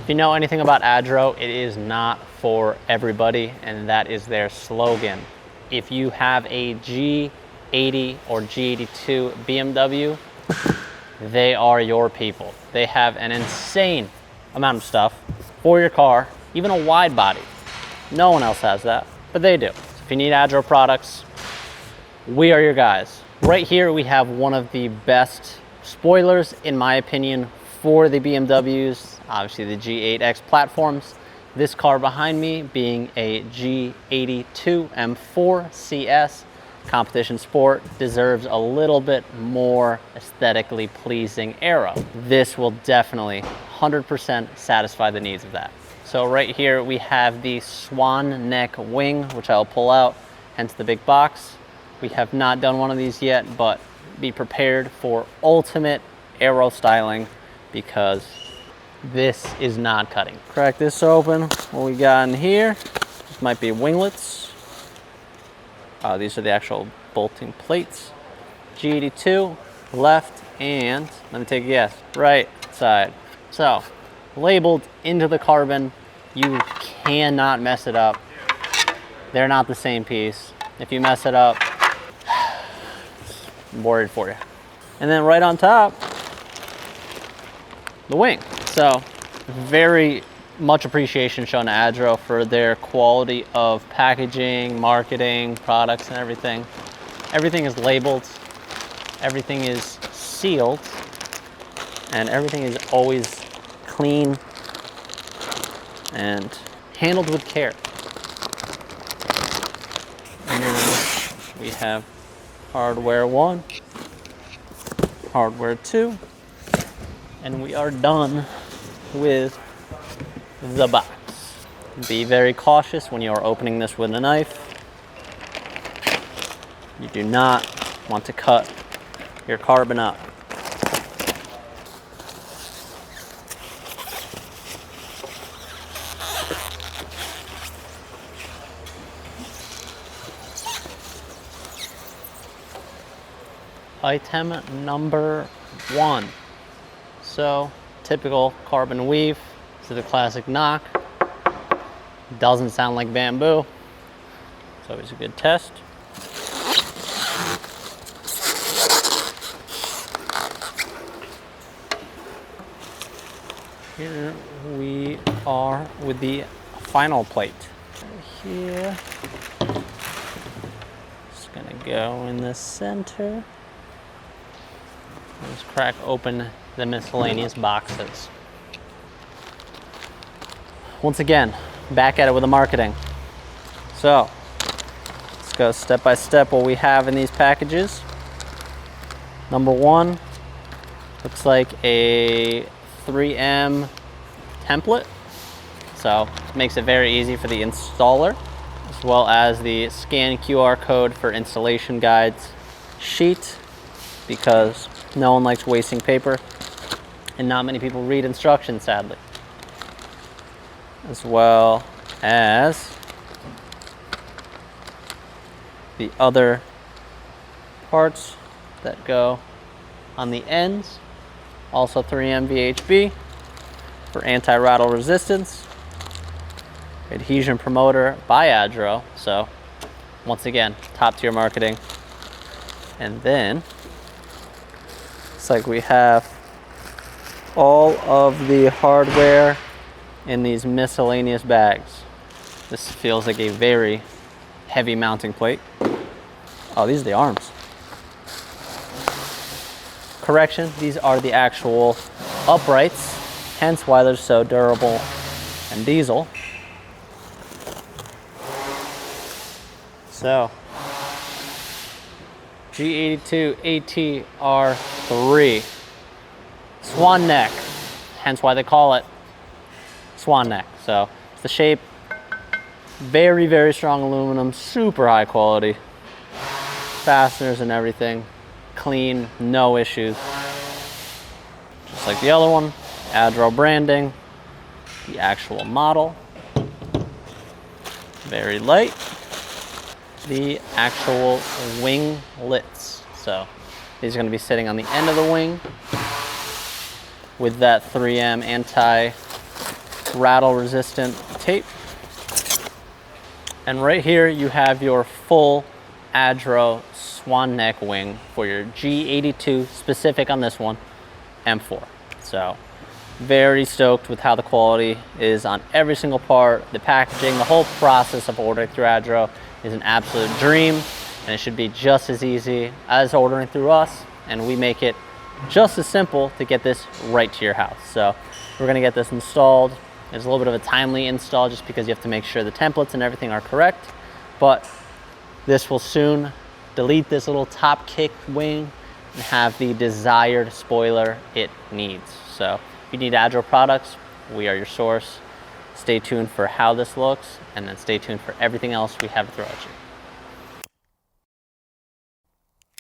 If you know anything about Adro, it is not for everybody, and that is their slogan. If you have a G80 or G82 BMW, they are your people. They have an insane amount of stuff for your car, even a wide body. No one else has that, but they do. So if you need Adro products, we are your guys. Right here, we have one of the best spoilers, in my opinion, for the BMWs, obviously the G8X platforms. This car behind me being a G82 M4 CS competition sport, deserves a little bit more aesthetically pleasing aero. This will definitely 100% satisfy the needs of that. So right here we have the Swan neck wing, which I'll pull out, hence the big box. We have not done one of these yet, but be prepared for ultimate aero styling because this is not cutting. Crack this open. What we got in here, this might be winglets. These are the actual bolting plates. G82, left, and let me take a guess, right side. So, labeled into the carbon, you cannot mess it up. They're not the same piece. If you mess it up, I'm worried for you. And then right on top, the wing. So, very much appreciation shown to Adro for their quality of packaging, marketing, products, and everything. Everything is labeled, everything is sealed, and everything is always clean and handled with care. And then we have hardware 1, hardware 2, and we are done with the box. Be very cautious when you are opening this with a knife. You do not want to cut your carbon up. Item number 1. So, typical carbon weave. This is a classic knock. Doesn't sound like bamboo. It's always a good test. Here we are with the final plate. Here. Just gonna go in the center. Let's crack open the miscellaneous boxes. Once again, back at it with the marketing. So, let's go step by step what we have in these packages. Number 1, looks like a 3M template. So, makes it very easy for the installer, as well as the scan QR code for installation guides sheet, because no one likes wasting paper, and not many people read instructions, sadly. As well as the other parts that go on the ends. Also 3M VHB for anti-rattle resistance. Adhesion promoter by Adro. So once again, top tier marketing. And then it's like we have all of the hardware in these miscellaneous bags. This feels like a very heavy mounting plate. Oh, these are the arms. Correction, these are the actual uprights, hence why they're so durable and diesel. So, G82 AT-R3. Swan neck, hence why they call it Swan neck. So it's the shape, very, very strong aluminum, super high quality. Fasteners and everything, clean, no issues. Just like the other one, Adro branding, the actual model, very light. The actual winglets. So these are going to be sitting on the end of the wing with that 3M rattle resistant tape. And right here you have your full Adro Swan neck wing for your G82, specific on this one, M4. So very stoked with how the quality is on every single part. The packaging, the whole process of ordering through Adro is an absolute dream, and it should be just as easy as ordering through us, and we make it just as simple to get this right to your house. So we're gonna get this installed. It's a little bit of a timely install just because you have to make sure the templates and everything are correct, but this will soon delete this little top kick wing and have the desired spoiler it needs. So if you need Adro products, we are your source. Stay tuned for how this looks, and then stay tuned for everything else we have to throw at you.